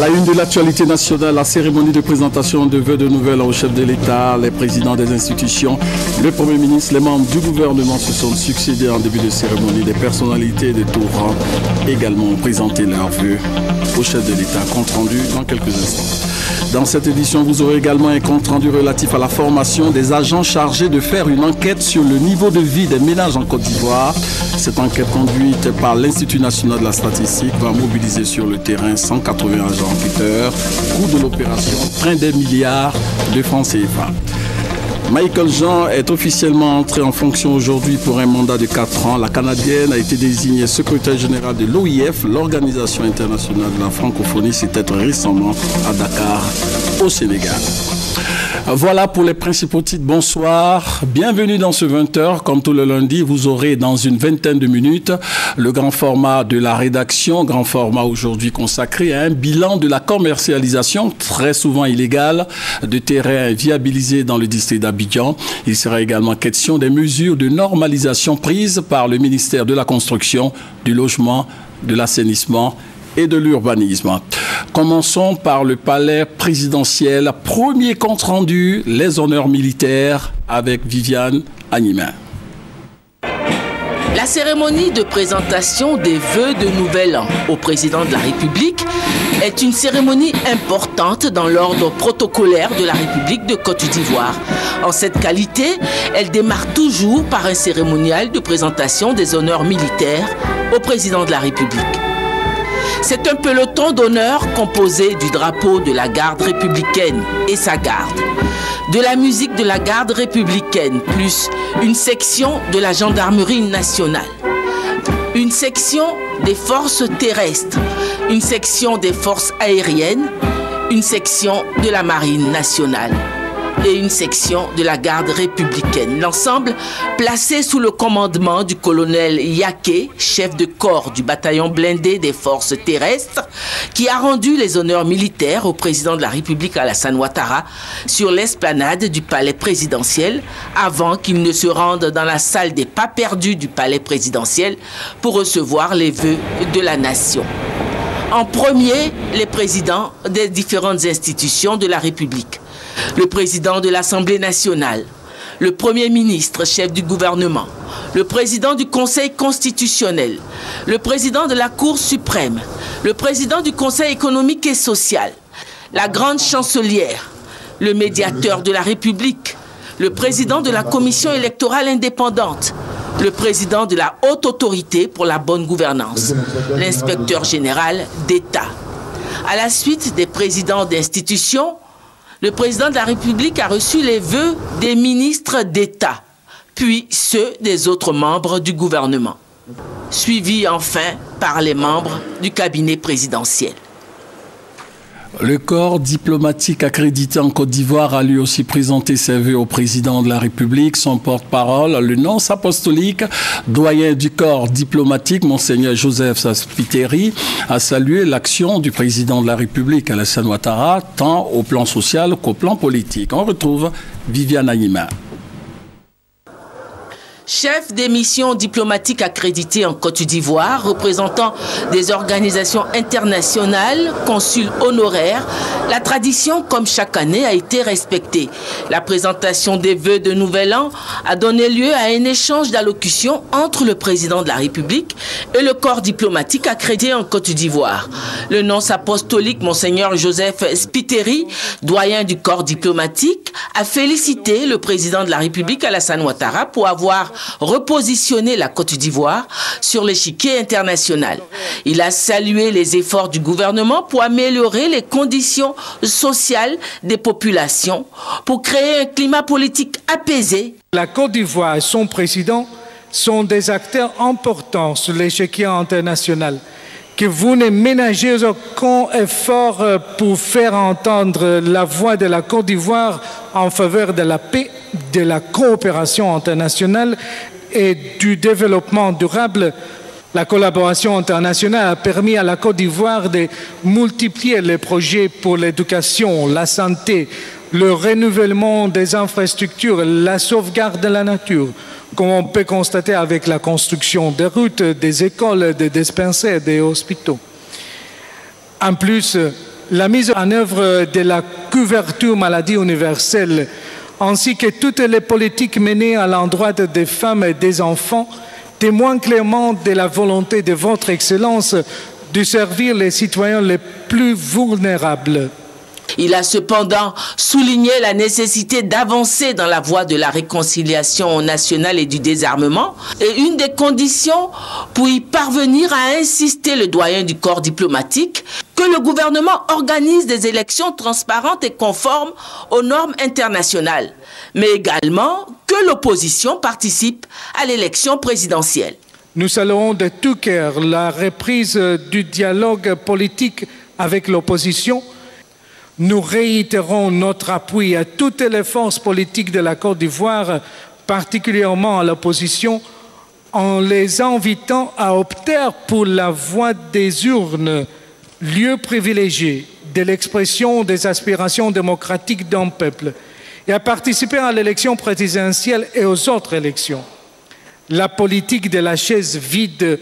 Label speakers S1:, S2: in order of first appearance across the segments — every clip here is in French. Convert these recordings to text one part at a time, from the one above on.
S1: la une de l'actualité nationale, la cérémonie de présentation de vœux de nouvelles au chef de l'État, les présidents des institutions, le Premier ministre, les membres du gouvernement se sont succédés en début de cérémonie. Des personnalités de tout rang également ont présenté leurs vœux au chef de l'État. Compte rendu dans quelques instants. Dans cette édition, vous aurez également un compte rendu relatif à la formation des agents chargés de faire une enquête sur le niveau de vie des ménages en Côte d'Ivoire. Cette enquête conduite par l'Institut national de la statistique va mobiliser sur le terrain 180 agents enquêteurs. Coût de l'opération, près des milliards de francs CFA. Michael Jean est officiellement entré en fonction aujourd'hui pour un mandat de 4 ans. La Canadienne a été désignée secrétaire générale de l'OIF, l'Organisation internationale de la francophonie. C'était récemment à Dakar, au Sénégal. Voilà pour les principaux titres. Bonsoir, bienvenue dans ce 20h. Comme tout le lundi, vous aurez dans une vingtaine de minutes le grand format de la rédaction. Grand format aujourd'hui consacré à un bilan de la commercialisation, très souvent illégale, de terrains viabilisés dans le district d'Abidjan. Il sera également question des mesures de normalisation prises par le ministère de la Construction, du Logement, de l'Assainissement et de l'urbanisme. Commençons par le palais présidentiel. Premier compte rendu, les honneurs militaires avec Viviane Agnimin.
S2: La cérémonie de présentation des vœux de Nouvel An au président de la République est une cérémonie importante dans l'ordre protocolaire de la République de Côte d'Ivoire. En cette qualité, elle démarre toujours par un cérémonial de présentation des honneurs militaires au président de la République. C'est un peloton d'honneur composé du drapeau de la garde républicaine et sa garde, de la musique de la garde républicaine, plus une section de la gendarmerie nationale, une section des forces terrestres, une section des forces aériennes, une section de la marine nationale et une section de la garde républicaine. L'ensemble placé sous le commandement du colonel Yaké, chef de corps du bataillon blindé des forces terrestres, qui a rendu les honneurs militaires au président de la République Alassane Ouattara sur l'esplanade du palais présidentiel avant qu'il ne se rende dans la salle des pas perdus du palais présidentiel pour recevoir les vœux de la nation. En premier, les présidents des différentes institutions de la République. Le président de l'Assemblée nationale, le Premier ministre, chef du gouvernement, le président du Conseil constitutionnel, le président de la Cour suprême, le président du Conseil économique et social, la grande chancelière, le médiateur de la République, le président de la Commission électorale indépendante, le président de la Haute Autorité pour la bonne gouvernance, l'inspecteur général d'État. À la suite des présidents d'institutions, le président de la République a reçu les vœux des ministres d'État, puis ceux des autres membres du gouvernement, suivis enfin par les membres du cabinet présidentiel.
S1: Le corps diplomatique accrédité en Côte d'Ivoire a lui aussi présenté ses vœux au président de la République. Son porte-parole, le nonce apostolique, doyen du corps diplomatique, Monseigneur Joseph Spiteri, a salué l'action du président de la République, Alassane Ouattara, tant au plan social qu'au plan politique. On retrouve Viviane Agnimin.
S2: Chef des missions diplomatiques accréditées en Côte d'Ivoire, représentant des organisations internationales, consul honoraire, la tradition, comme chaque année, a été respectée. La présentation des vœux de Nouvel An a donné lieu à un échange d'allocutions entre le président de la République et le corps diplomatique accrédité en Côte d'Ivoire. Le nonce apostolique, Monseigneur Joseph Spiteri, doyen du corps diplomatique, a félicité le président de la République, Alassane Ouattara, pour avoir repositionner la Côte d'Ivoire sur l'échiquier international. Il a salué les efforts du gouvernement pour améliorer les conditions sociales des populations, pour créer un climat politique apaisé.
S3: La Côte d'Ivoire et son président sont des acteurs importants sur l'échiquier international. Que vous ne ménagez aucun effort pour faire entendre la voix de la Côte d'Ivoire en faveur de la paix, de la coopération internationale et du développement durable. La collaboration internationale a permis à la Côte d'Ivoire de multiplier les projets pour l'éducation, la santé, le renouvellement des infrastructures, la sauvegarde de la nature, comme on peut constater avec la construction des routes, des écoles, des dispensaires, des hôpitaux. En plus, la mise en œuvre de la couverture maladie universelle, ainsi que toutes les politiques menées à l'endroit des femmes et des enfants, témoignent clairement de la volonté de votre Excellence de servir les citoyens les plus vulnérables.
S2: Il a cependant souligné la nécessité d'avancer dans la voie de la réconciliation nationale et du désarmement. Et une des conditions pour y parvenir, a insisté le doyen du corps diplomatique, que le gouvernement organise des élections transparentes et conformes aux normes internationales, mais également que l'opposition participe à l'élection présidentielle.
S3: Nous saluons de tout cœur la reprise du dialogue politique avec l'opposition. Nous réitérons notre appui à toutes les forces politiques de la Côte d'Ivoire, particulièrement à l'opposition, en les invitant à opter pour la voie des urnes, lieu privilégié de l'expression des aspirations démocratiques d'un peuple, et à participer à l'élection présidentielle et aux autres élections. La politique de la chaise vide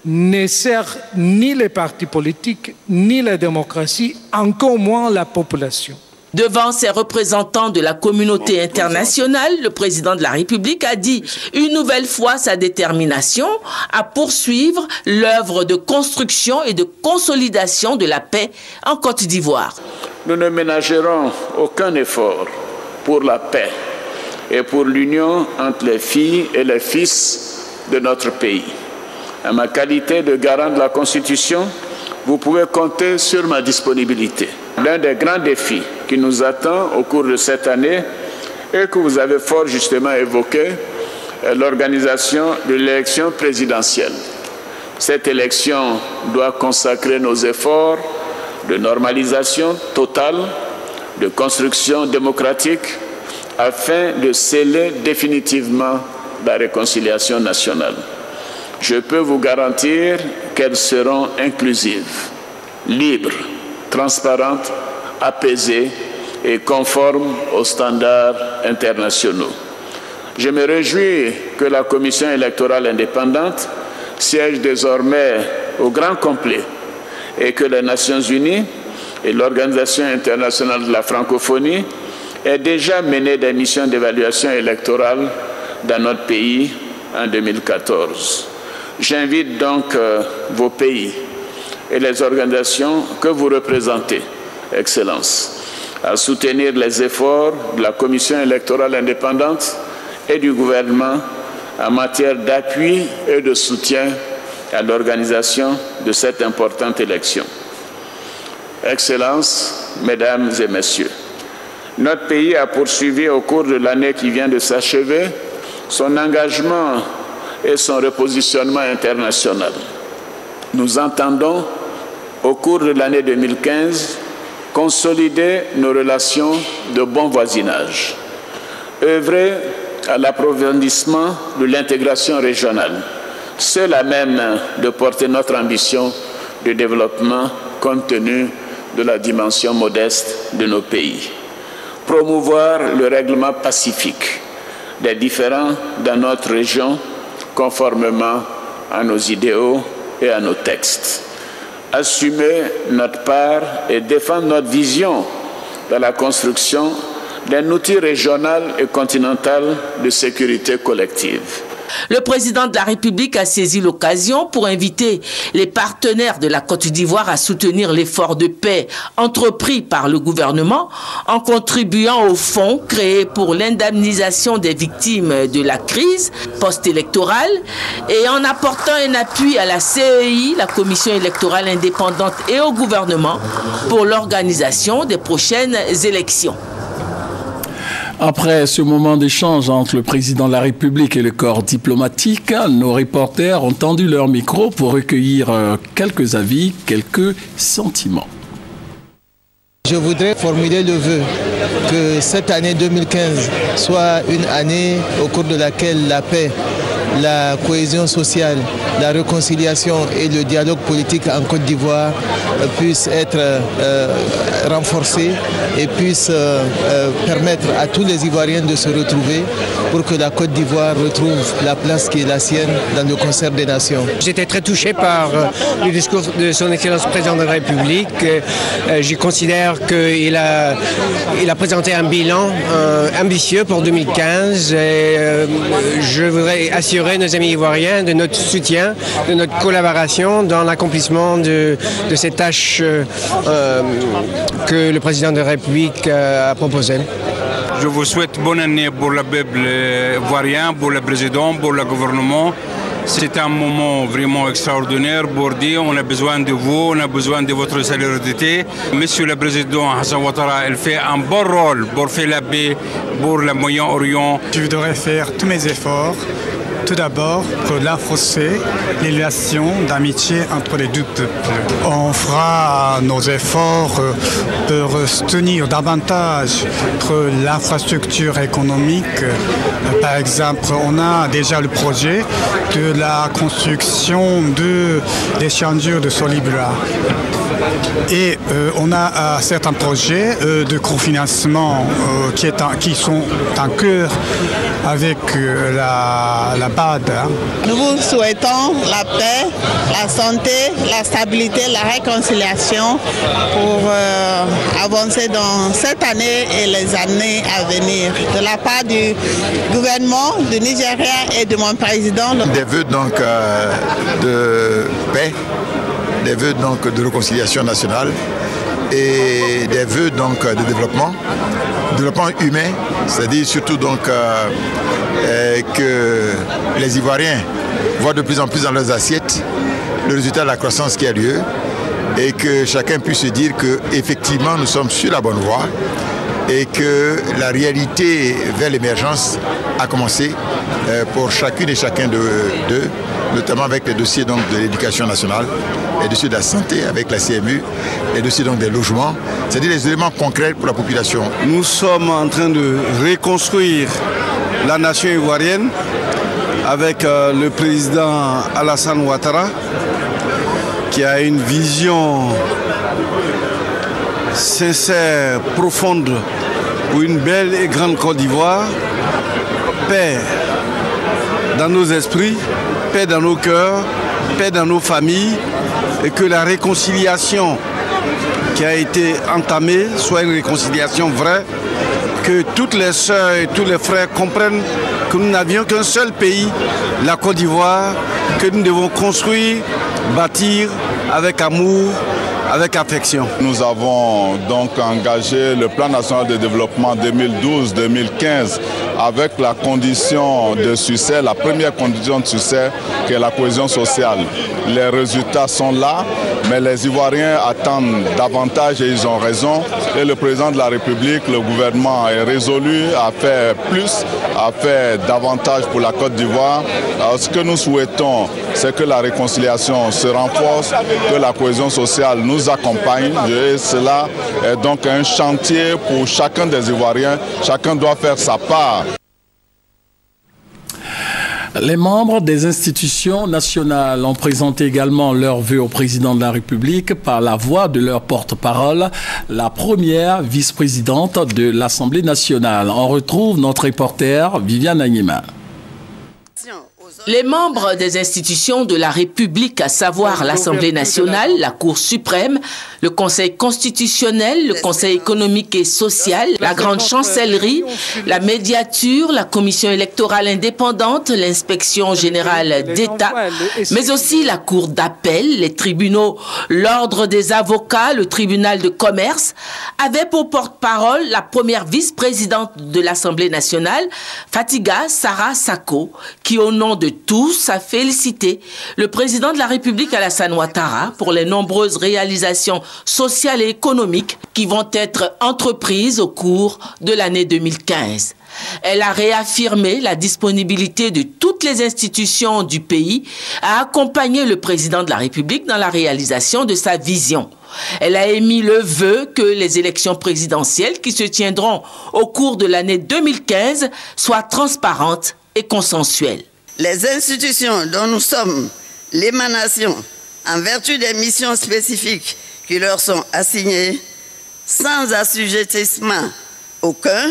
S3: ne sert ni les partis politiques, ni la démocratie, encore moins la population.
S2: Devant ces représentants de la communauté internationale, le président de la République a dit une nouvelle fois sa détermination à poursuivre l'œuvre de construction et de consolidation de la paix en Côte d'Ivoire.
S4: Nous ne ménagerons aucun effort pour la paix et pour l'union entre les filles et les fils de notre pays. En ma qualité de garant de la Constitution, vous pouvez compter sur ma disponibilité. L'un des grands défis qui nous attend au cours de cette année et que vous avez fort justement évoqué est l'organisation de l'élection présidentielle. Cette élection doit consacrer nos efforts de normalisation totale, de construction démocratique, afin de sceller définitivement la réconciliation nationale. Je peux vous garantir qu'elles seront inclusives, libres, transparentes, apaisées et conformes aux standards internationaux. Je me réjouis que la Commission électorale indépendante siège désormais au grand complet et que les Nations Unies et l'Organisation internationale de la francophonie aient déjà mené des missions d'évaluation électorale dans notre pays en 2014. J'invite donc vos pays et les organisations que vous représentez, Excellence, à soutenir les efforts de la Commission électorale indépendante et du gouvernement en matière d'appui et de soutien à l'organisation de cette importante élection. Excellences, Mesdames et Messieurs, notre pays a poursuivi au cours de l'année qui vient de s'achever son engagement et son repositionnement international. Nous entendons, au cours de l'année 2015, consolider nos relations de bon voisinage, œuvrer à l'approfondissement de l'intégration régionale, seule à même de porter notre ambition de développement compte tenu de la dimension modeste de nos pays, promouvoir le règlement pacifique des différends dans notre région conformément à nos idéaux et à nos textes. Assumer notre part et défendre notre vision dans la construction d'un outil régional et continental de sécurité collective.
S2: Le président de la République a saisi l'occasion pour inviter les partenaires de la Côte d'Ivoire à soutenir l'effort de paix entrepris par le gouvernement en contribuant au fonds créé pour l'indemnisation des victimes de la crise post-électorale et en apportant un appui à la CEI, la Commission électorale indépendante, et au gouvernement pour l'organisation des prochaines élections.
S1: Après ce moment d'échange entre le président de la République et le corps diplomatique, nos reporters ont tendu leur micro pour recueillir quelques avis, quelques sentiments.
S5: Je voudrais formuler le vœu que cette année 2015 soit une année au cours de laquelle la paix la cohésion sociale, la réconciliation et le dialogue politique en Côte d'Ivoire puissent être renforcés et puissent permettre à tous les Ivoiriens de se retrouver pour que la Côte d'Ivoire retrouve la place qui est la sienne dans le concert des nations.
S6: J'étais très touché par le discours de son Excellence président de la République. Je considère qu'il a présenté un bilan ambitieux pour 2015. Et, je voudrais assurer nos amis ivoiriens de notre soutien, de notre collaboration dans l'accomplissement de ces tâches que le président de la République a proposées.
S7: Je vous souhaite bonne année pour le peuple ivoirien, pour le président, pour le gouvernement. C'est un moment vraiment extraordinaire pour dire on a besoin de vous, on a besoin de votre solidarité. Monsieur le Président Hassan Ouattara, il fait un bon rôle pour faire la paix pour le Moyen-Orient.
S8: Je voudrais faire tous mes efforts, tout d'abord pour renforcer les relations d'amitié entre les deux peuples. On fera nos efforts pour soutenir davantage l'infrastructure économique. Par exemple, on a déjà le projet de la construction d'échangeurs de Solibra. Et on a certains projets de cofinancement qui sont en cœur avec la BAD.
S9: Nous vous souhaitons la paix, la santé, la stabilité, la réconciliation pour avancer dans cette année et les années à venir. De la part du gouvernement du Nigeria et de mon président.
S10: Des vœux donc de paix, des vœux donc de réconciliation nationale et des vœux donc de développement humain, c'est-à-dire surtout donc que les Ivoiriens voient de plus en plus dans leurs assiettes le résultat de la croissance qui a lieu et que chacun puisse se dire qu'effectivement nous sommes sur la bonne voie et que la réalité vers l'émergence a commencé pour chacune et chacun d'eux, notamment avec les dossiers donc, de l'éducation nationale, les dossiers de la santé avec la CMU, les dossiers donc, des logements, c'est-à-dire les éléments concrets pour la population.
S11: Nous sommes en train de reconstruire la nation ivoirienne avec le président Alassane Ouattara qui a une vision sincère, profonde pour une belle et grande Côte d'Ivoire, paix dans nos esprits, paix dans nos cœurs, paix dans nos familles et que la réconciliation qui a été entamée soit une réconciliation vraie, que toutes les sœurs et tous les frères comprennent que nous n'avions qu'un seul pays, la Côte d'Ivoire, que nous devons construire, bâtir avec amour, avec affection.
S12: Nous avons donc engagé le plan national de développement 2012-2015 avec la condition de succès, la première condition de succès qui est la cohésion sociale. Les résultats sont là, mais les Ivoiriens attendent davantage et ils ont raison. Et le président de la République, le gouvernement est résolu à faire plus, à faire davantage pour la Côte d'Ivoire. Ce que nous souhaitons, c'est que la réconciliation se renforce, que la cohésion sociale nous accompagne. Et cela est donc un chantier pour chacun des Ivoiriens. Chacun doit faire sa part.
S1: Les membres des institutions nationales ont présenté également leurs vœux au président de la République par la voix de leur porte-parole, la première vice-présidente de l'Assemblée nationale. On retrouve notre reporter Viviane Agnima.
S2: Les membres des institutions de la République, à savoir l'Assemblée nationale, la Cour suprême, le Conseil constitutionnel, le Conseil économique et social, la Grande Chancellerie, la médiature, la Commission électorale indépendante, l'Inspection générale d'État, mais aussi la Cour d'appel, les tribunaux, l'Ordre des avocats, le tribunal de commerce, avaient pour porte-parole la première vice-présidente de l'Assemblée nationale, Fatiga Sarah Sako, qui au nom de tous a félicité le président de la République Alassane Ouattara pour les nombreuses réalisations sociales et économiques qui vont être entreprises au cours de l'année 2015. Elle a réaffirmé la disponibilité de toutes les institutions du pays à accompagner le président de la République dans la réalisation de sa vision. Elle a émis le vœu que les élections présidentielles qui se tiendront au cours de l'année 2015 soient transparentes et consensuelles.
S13: Les institutions dont nous sommes l'émanation en vertu des missions spécifiques qui leur sont assignées, sans assujettissement aucun,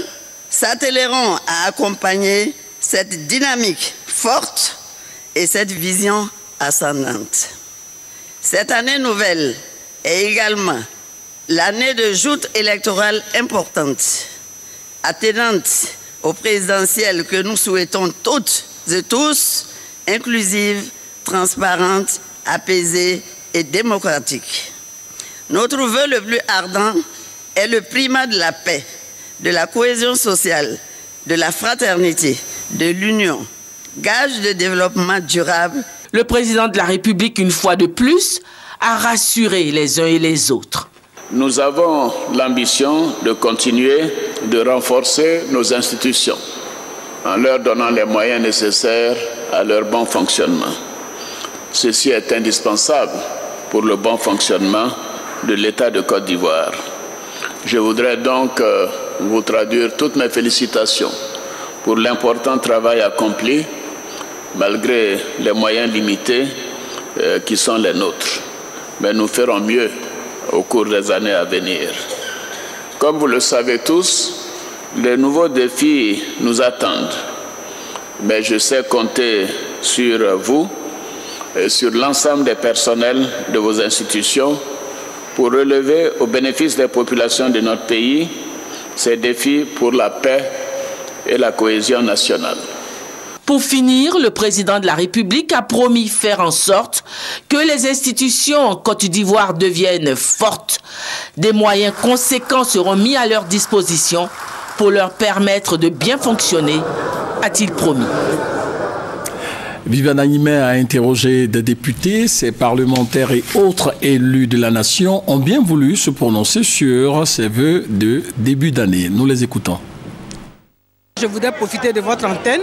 S13: s'attelleront à accompagner cette dynamique forte et cette vision ascendante. Cette année nouvelle est également l'année de joute électorale importante, attenante au présidentiel que nous souhaitons toutes et tous, inclusive, transparente, apaisée et démocratique. Notre vœu le plus ardent est le primat de la paix, de la cohésion sociale, de la fraternité, de l'union, gage de développement durable.
S2: Le président de la République, une fois de plus, a rassuré les uns et les autres.
S4: Nous avons l'ambition de continuer de renforcer nos institutions en leur donnant les moyens nécessaires à leur bon fonctionnement. Ceci est indispensable pour le bon fonctionnement de l'État de Côte d'Ivoire. Je voudrais donc vous traduire toutes mes félicitations pour l'important travail accompli malgré les moyens limités qui sont les nôtres. Mais nous ferons mieux au cours des années à venir. Comme vous le savez tous, les nouveaux défis nous attendent. Mais je sais compter sur vous et sur l'ensemble des personnels de vos institutions pour relever au bénéfice des populations de notre pays ces défis pour la paix et la cohésion nationale.
S2: Pour finir, le président de la République a promis faire en sorte que les institutions en Côte d'Ivoire deviennent fortes. Des moyens conséquents seront mis à leur disposition pour leur permettre de bien fonctionner, a-t-il promis.
S1: Viviane Agnimé a interrogé des députés. Ces parlementaires et autres élus de la nation ont bien voulu se prononcer sur ces vœux de début d'année. Nous les écoutons.
S14: Je voudrais profiter de votre antenne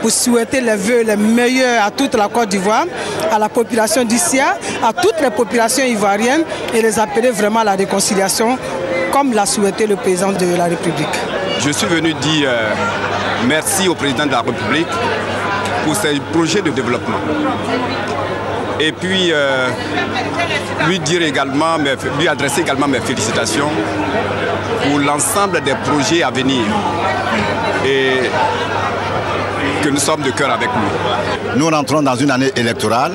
S14: pour souhaiter les vœux les meilleurs à toute la Côte d'Ivoire, à la population d'Issia, à toutes les populations ivoiriennes et les appeler vraiment à la réconciliation comme l'a souhaité le président de la République.
S15: Je suis venu dire merci au président de la République pour ses projets de développement. Et puis lui adresser également mes félicitations pour l'ensemble des projets à venir et que nous sommes de cœur avec lui.
S16: Nous rentrons dans une année électorale.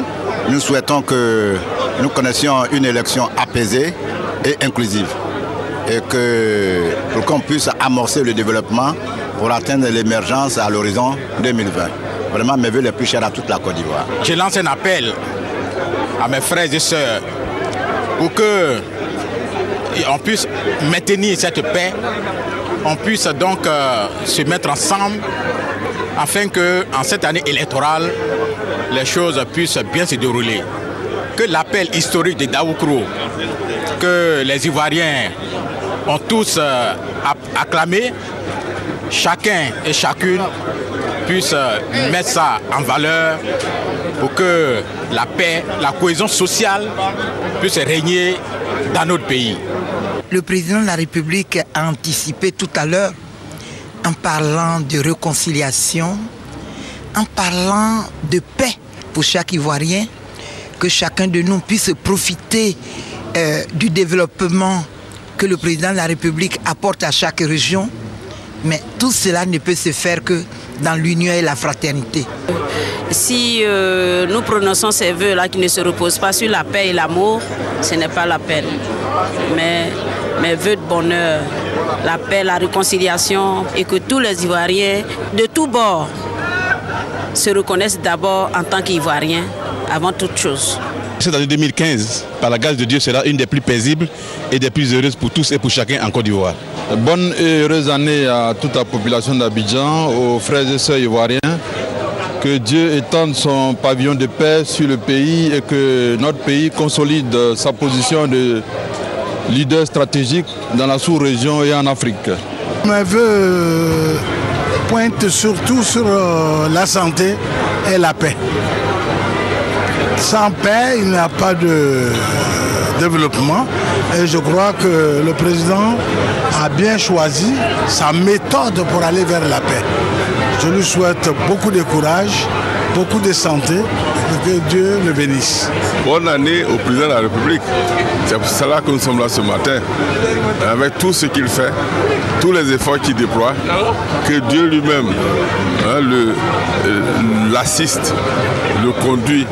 S16: Nous souhaitons que nous connaissions une élection apaisée et inclusive et pour qu'on puisse amorcer le développement pour atteindre l'émergence à l'horizon 2020. Vraiment mes vœux les plus chers à toute la Côte d'Ivoire.
S17: Je lance un appel à mes frères et sœurs pour que on puisse maintenir cette paix, on puisse donc se mettre ensemble afin que en cette année électorale, les choses puissent bien se dérouler. Que l'appel historique de Daoukro, que les Ivoiriens ont tous acclamé, chacun et chacune puisse mettre ça en valeur pour que la paix, la cohésion sociale puisse régner dans notre pays.
S18: Le président de la République a anticipé tout à l'heure en parlant de réconciliation, en parlant de paix pour chaque Ivoirien, que chacun de nous puisse profiter du développement que le président de la République apporte à chaque région. Mais tout cela ne peut se faire que dans l'union et la fraternité.
S19: Si nous prononçons ces vœux-là qui ne se reposent pas sur la paix et l'amour, ce n'est pas la peine. Mais mes vœux de bonheur, la paix, la réconciliation et que tous les Ivoiriens de tous bords se reconnaissent d'abord en tant qu'Ivoiriens avant toute chose.
S20: Cette année 2015, par la grâce de Dieu, sera une des plus paisibles et des plus heureuses pour tous et pour chacun en Côte d'Ivoire.
S12: Bonne et heureuse année à toute la population d'Abidjan, aux frères et sœurs ivoiriens. Que Dieu étende son pavillon de paix sur le pays et que notre pays consolide sa position de leader stratégique dans la sous-région et en Afrique.
S21: Mes vœux pointent surtout sur la santé et la paix. Sans paix, il n'y a pas de développement et je crois que le président a bien choisi sa méthode pour aller vers la paix. Je lui souhaite beaucoup de courage, beaucoup de santé et que Dieu le bénisse.
S12: Bonne année au président de la République. C'est pour cela que nous sommes là ce matin, avec tout ce qu'il fait, tous les efforts qu'il déploie, que Dieu lui-même l'assiste, le conduit,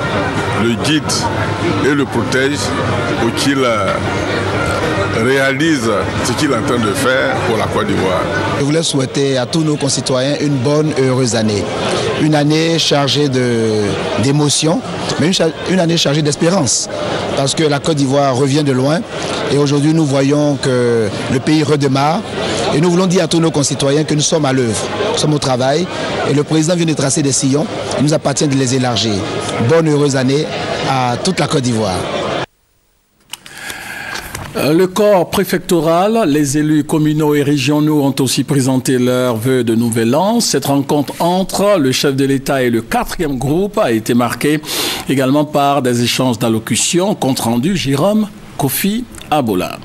S12: le guide et le protège pour qu'il réalise ce qu'il est en train de faire pour la Côte d'Ivoire.
S3: Je voulais souhaiter à tous nos concitoyens une bonne et heureuse année. Une année chargée d'émotions, mais une année chargée d'espérance. Parce que la Côte d'Ivoire revient de loin et aujourd'hui nous voyons que le pays redémarre. Et nous voulons dire à tous nos concitoyens que nous sommes à l'œuvre, nous sommes au travail et le président vient de tracer des sillons. Il nous appartient de les élargir. Bonne et heureuse année à toute la Côte d'Ivoire.
S1: Le corps préfectoral, les élus communaux et régionaux ont aussi présenté leurs vœux de nouvel an. Cette rencontre entre le chef de l'État et le 4e groupe a été marquée également par des échanges d'allocutions, compte rendu Jérôme Kofi Abola.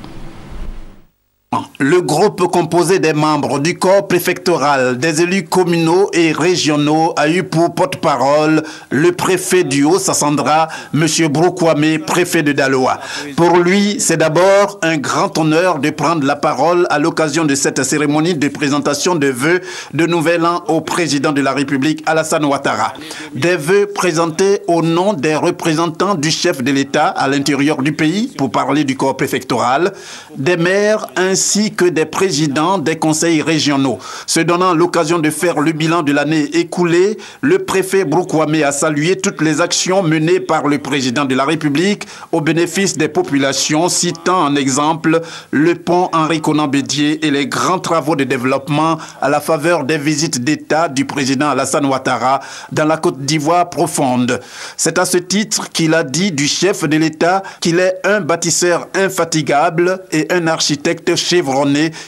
S22: Le groupe composé des membres du corps préfectoral, des élus communaux et régionaux a eu pour porte-parole le préfet du Haut-Sassandra, M. Broukwame, préfet de Daloa. Pour lui, c'est d'abord un grand honneur de prendre la parole à l'occasion de cette cérémonie de présentation de vœux de nouvel an au président de la République, Alassane Ouattara. Des vœux présentés au nom des représentants du chef de l'État à l'intérieur du pays, pour parler du corps préfectoral, des maires ainsi que des présidents des conseils régionaux. Se donnant l'occasion de faire le bilan de l'année écoulée, le préfet Broukwame a salué toutes les actions menées par le président de la République au bénéfice des populations, citant en exemple le pont Henri Konan Bédié et les grands travaux de développement à la faveur des visites d'État du président Alassane Ouattara dans la Côte d'Ivoire profonde. C'est à ce titre qu'il a dit du chef de l'État qu'il est un bâtisseur infatigable et un architecte chevronné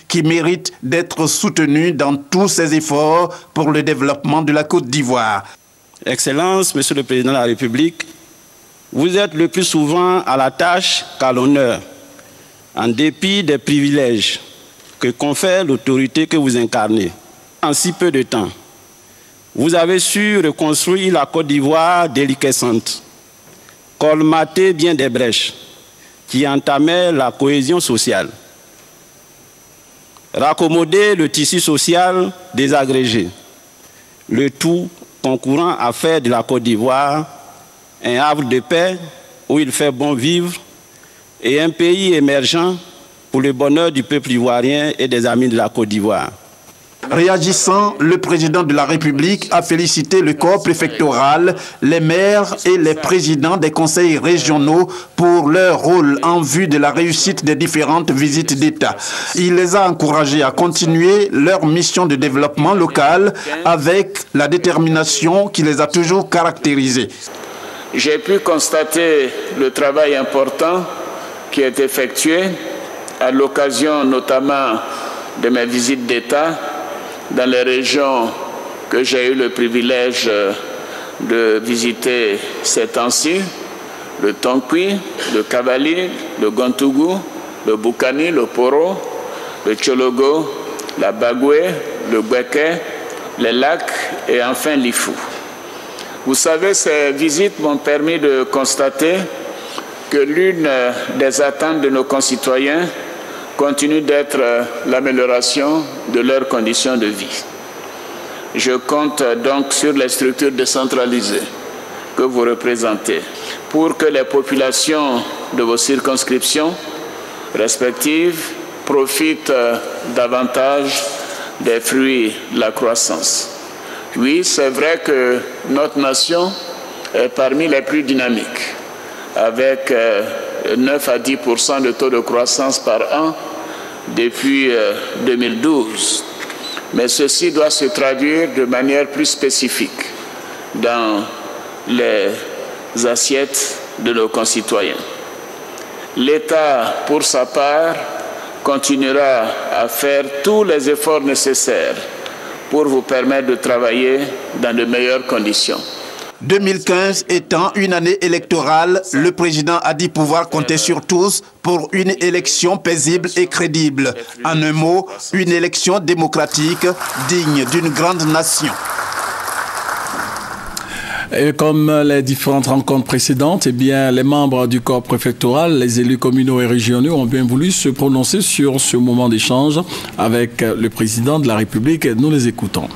S22: qui mérite d'être soutenu dans tous ses efforts pour le développement de la Côte d'Ivoire.
S23: Excellence, Monsieur le Président de la République, vous êtes le plus souvent à la tâche qu'à l'honneur, en dépit des privilèges que confère l'autorité que vous incarnez. En si peu de temps, vous avez su reconstruire la Côte d'Ivoire déliquescente, colmater bien des brèches qui entamaient la cohésion sociale, raccommoder le tissu social désagrégé, le tout concourant à faire de la Côte d'Ivoire un havre de paix où il fait bon vivre et un pays émergent pour le bonheur du peuple ivoirien et des amis de la Côte d'Ivoire.
S22: Réagissant, le président de la République a félicité le corps préfectoral, les maires et les présidents des conseils régionaux pour leur rôle en vue de la réussite des différentes visites d'État. Il les a encouragés à continuer leur mission de développement local avec la détermination qui les a toujours caractérisés.
S4: J'ai pu constater le travail important qui est effectué à l'occasion notamment de mes visites d'État dans les régions que j'ai eu le privilège de visiter ces temps-ci, le Tonkui, le Kabali, le Gontougou, le Boukani, le Poro, le Tchologo, la Bagoué, le Gweke, les lacs et enfin l'Ifou. Vous savez, ces visites m'ont permis de constater que l'une des attentes de nos concitoyens continue d'être l'amélioration de leurs conditions de vie. Je compte donc sur les structures décentralisées que vous représentez pour que les populations de vos circonscriptions respectives profitent davantage des fruits de la croissance. Oui, c'est vrai que notre nation est parmi les plus dynamiques, avec 9 à 10% de taux de croissance par an depuis 2012. Mais ceci doit se traduire de manière plus spécifique dans les assiettes de nos concitoyens. L'État, pour sa part, continuera à faire tous les efforts nécessaires pour vous permettre de travailler dans de meilleures conditions.
S22: 2015 étant une année électorale, le président a dit pouvoir compter sur tous pour une élection paisible et crédible. En un mot, une élection démocratique digne d'une grande nation.
S1: Et comme les différentes rencontres précédentes, eh bien, les membres du corps préfectoral, les élus communaux et régionaux ont bien voulu se prononcer sur ce moment d'échange avec le président de la République. Nous les écoutons.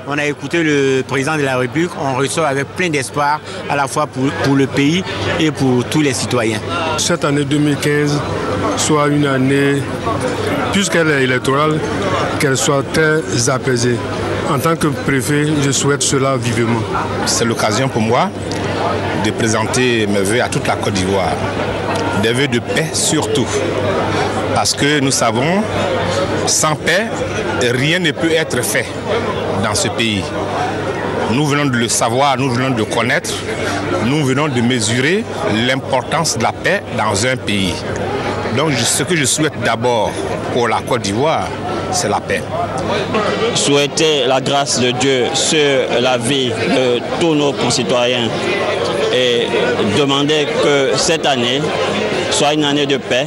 S5: On a écouté le président de la République, on ressort avec plein d'espoir, à la fois pour le pays et pour tous les citoyens.
S6: Cette année 2015 soit une année, puisqu'elle est électorale, qu'elle soit très apaisée. En tant que préfet, je souhaite cela vivement.
S17: C'est l'occasion pour moi de présenter mes vœux à toute la Côte d'Ivoire. Des vœux de paix surtout. Parce que nous savons, sans paix, rien ne peut être fait dans ce pays. Nous venons de le savoir, nous venons de le connaître, nous venons de mesurer l'importance de la paix dans un pays. Donc ce que je souhaite d'abord pour la Côte d'Ivoire, c'est la paix.
S7: Souhaiter la grâce de Dieu sur la vie de tous nos concitoyens et demander que cette année soit une année de paix,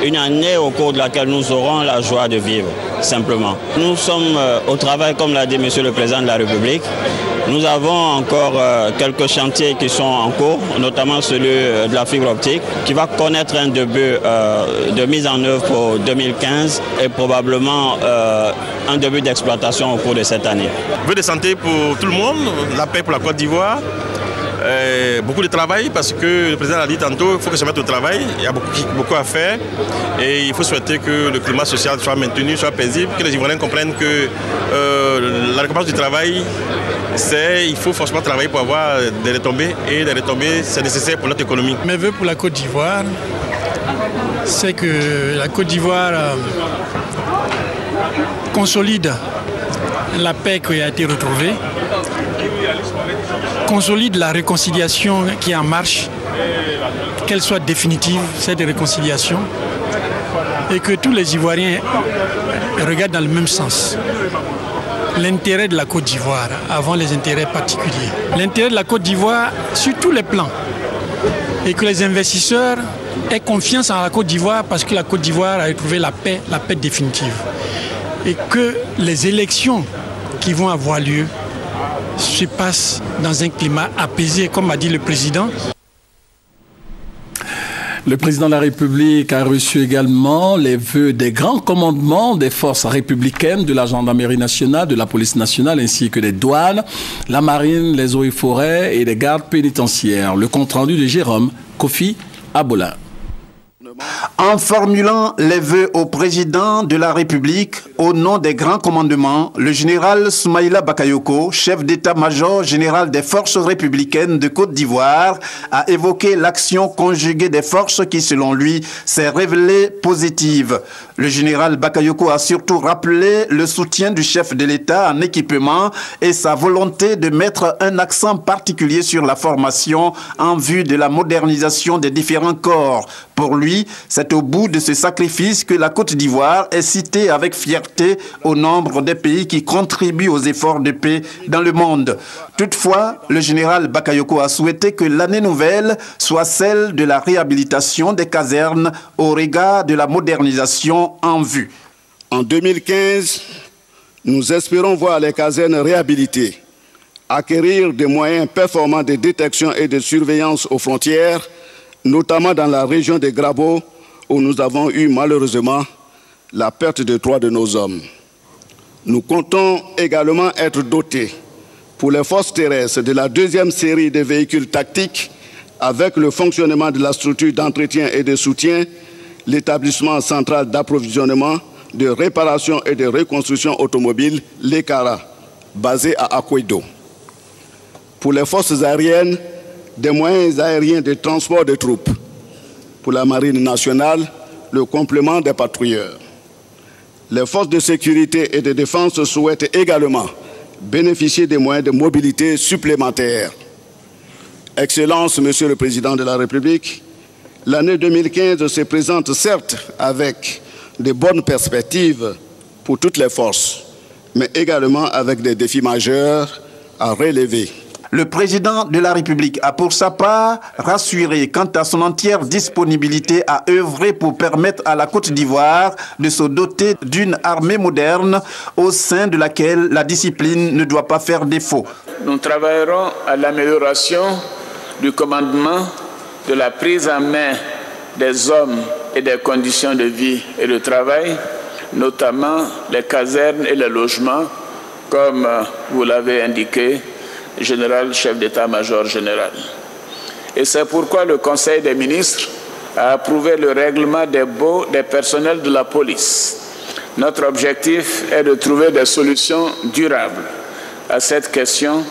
S7: une année au cours de laquelle nous aurons la joie de vivre, simplement. Nous sommes au travail, comme l'a dit Monsieur le Président de la République. Nous avons encore quelques chantiers qui sont en cours, notamment celui de la fibre optique, qui va connaître un début de mise en œuvre pour 2015 et probablement un début d'exploitation au cours de cette année.
S24: Vœux de santé pour tout le monde, la paix pour la Côte d'Ivoire. Beaucoup de travail parce que le président l'a dit tantôt, il faut que se mette au travail, il y a beaucoup à faire et il faut souhaiter que le climat social soit maintenu, soit paisible, que les Ivoiriens comprennent que la récompense du travail, il faut forcément travailler pour avoir des retombées et des retombées, c'est nécessaire pour notre économie.
S25: Mes vœux pour la Côte d'Ivoire, c'est que la Côte d'Ivoire consolide la paix qui a été retrouvée, consolide la réconciliation qui est en marche, qu'elle soit définitive, cette réconciliation, et que tous les Ivoiriens regardent dans le même sens. L'intérêt de la Côte d'Ivoire avant les intérêts particuliers. L'intérêt de la Côte d'Ivoire sur tous les plans. Et que les investisseurs aient confiance en la Côte d'Ivoire parce que la Côte d'Ivoire a retrouvé la paix définitive. Et que les élections qui vont avoir lieu se passe dans un climat apaisé, comme a dit le président.
S1: Le président de la République a reçu également les vœux des grands commandements des forces républicaines, de la gendarmerie nationale, de la police nationale, ainsi que des douanes, la marine, les eaux et forêts et les gardes pénitentiaires. Le compte-rendu de Jérôme Kofi Abolin.
S22: En formulant les vœux au président de la République, au nom des grands commandements, le général Soumaïla Bakayoko, chef d'état-major général des forces républicaines de Côte d'Ivoire, a évoqué l'action conjuguée des forces qui, selon lui, s'est révélée positive. Le général Bakayoko a surtout rappelé le soutien du chef de l'État en équipement et sa volonté de mettre un accent particulier sur la formation en vue de la modernisation des différents corps. Pour lui, c'est au bout de ce sacrifice que la Côte d'Ivoire est citée avec fierté au nombre des pays qui contribuent aux efforts de paix dans le monde. Toutefois, le général Bakayoko a souhaité que l'année nouvelle soit celle de la réhabilitation des casernes au regard de la modernisation en vue.
S26: En 2015, nous espérons voir les casernes réhabilitées, acquérir des moyens performants de détection et de surveillance aux frontières, notamment dans la région des Grabeaux, où nous avons eu malheureusement la perte de 3 de nos hommes. Nous comptons également être dotés pour les forces terrestres de la 2e série de véhicules tactiques avec le fonctionnement de la structure d'entretien et de soutien, l'établissement central d'approvisionnement, de réparation et de reconstruction automobile, l'ECARA, basé à Akouedo. Pour les forces aériennes, des moyens aériens de transport de troupes. Pour la marine nationale, le complément des patrouilleurs. Les forces de sécurité et de défense souhaitent également bénéficier des moyens de mobilité supplémentaires. Excellences, Monsieur le Président de la République, l'année 2015 se présente certes avec de bonnes perspectives pour toutes les forces, mais également avec des défis majeurs à relever.
S22: Le président de la République a pour sa part rassuré quant à son entière disponibilité à œuvrer pour permettre à la Côte d'Ivoire de se doter d'une armée moderne au sein de laquelle la discipline ne doit pas faire défaut.
S4: Nous travaillerons à l'amélioration du commandement, de la prise en main des hommes et des conditions de vie et de travail, notamment les casernes et les logements, comme vous l'avez indiqué, général, chef d'état-major général. Et c'est pourquoi le Conseil des ministres a approuvé le règlement des baux des personnels de la police. Notre objectif est de trouver des solutions durables à cette question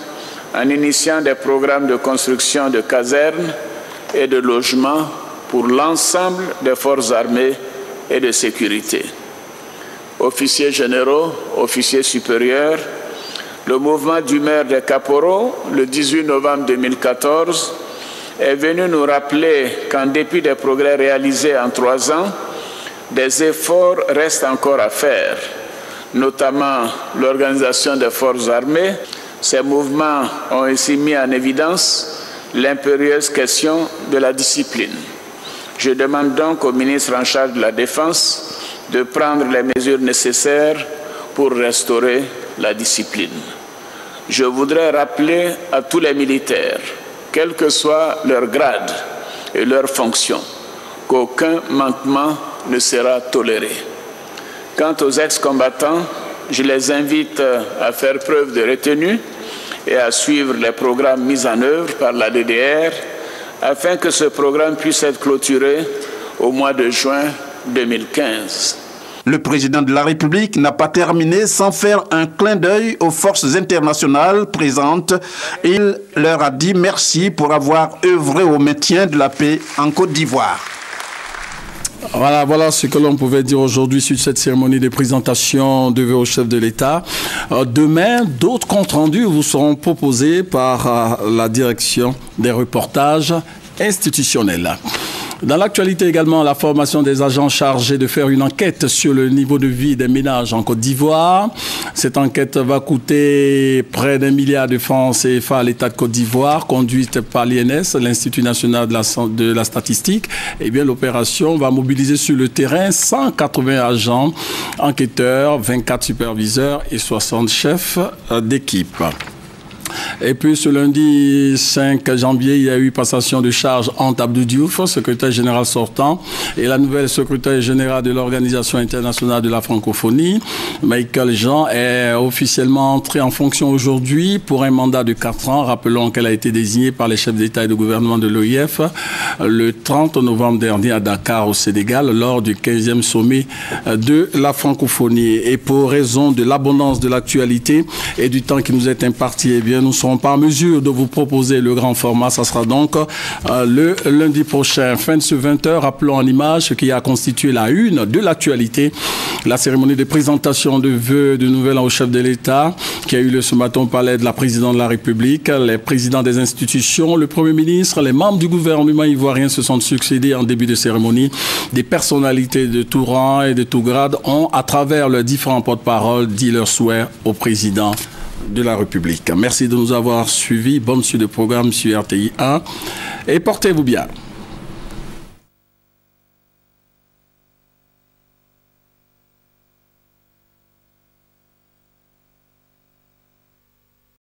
S4: en initiant des programmes de construction de casernes et de logements pour l'ensemble des forces armées et de sécurité. Officiers généraux, officiers supérieurs, le mouvement d'humeur des caporaux, le 18 novembre 2014, est venu nous rappeler qu'en dépit des progrès réalisés en 3 ans, des efforts restent encore à faire, notamment l'organisation des forces armées. Ces mouvements ont ainsi mis en évidence l'impérieuse question de la discipline. Je demande donc au ministre en charge de la Défense de prendre les mesures nécessaires pour restaurer la discipline. Je voudrais rappeler à tous les militaires, quel que soit leur grade et leur fonction, qu'aucun manquement ne sera toléré. Quant aux ex-combattants, je les invite à faire preuve de retenue et à suivre les programmes mis en œuvre par la DDR afin que ce programme puisse être clôturé au mois de juin 2015.
S22: Le président de la République n'a pas terminé sans faire un clin d'œil aux forces internationales présentes. Il leur a dit merci pour avoir œuvré au maintien de la paix en Côte d'Ivoire.
S1: Voilà ce que l'on pouvait dire aujourd'hui sur cette cérémonie de présentation de vœux au chef de l'État. Demain, d'autres comptes rendus vous seront proposés par la direction des reportages institutionnels. Dans l'actualité également, la formation des agents chargés de faire une enquête sur le niveau de vie des ménages en Côte d'Ivoire. Cette enquête va coûter près d'1 milliard de francs CFA à l'État de Côte d'Ivoire, conduite par l'INS, l'Institut national de la statistique. Eh bien, l'opération va mobiliser sur le terrain 180 agents, enquêteurs, 24 superviseurs et 60 chefs d'équipe. Et puis ce lundi 5 janvier, il y a eu passation de charge entre Abdou Diouf, secrétaire général sortant, et la nouvelle secrétaire générale de l'Organisation internationale de la francophonie. Michael Jean est officiellement entrée en fonction aujourd'hui pour un mandat de 4 ans. Rappelons qu'elle a été désignée par les chefs d'État et de gouvernement de l'OIF le 30 novembre dernier à Dakar, au Sénégal, lors du 15e sommet de la francophonie. Et pour raison de l'abondance de l'actualité et du temps qui nous est imparti, eh bien, nous ne serons pas en mesure de vous proposer le grand format. Ça sera donc le lundi prochain. Fin de ce 20h, rappelons en image ce qui a constitué la une de l'actualité. La cérémonie de présentation de vœux de nouvel an au chef de l'État qui a eu lieu ce matin au palais de la présidente de la République. Les présidents des institutions, le Premier ministre, les membres du gouvernement ivoirien se sont succédés en début de cérémonie. Des personnalités de tout rang et de tout grade ont, à travers leurs différents porte-parole, dit leurs souhaits au président de la République. Merci de nous avoir suivis. Bonne suite de programme sur RTI 1 et portez-vous bien.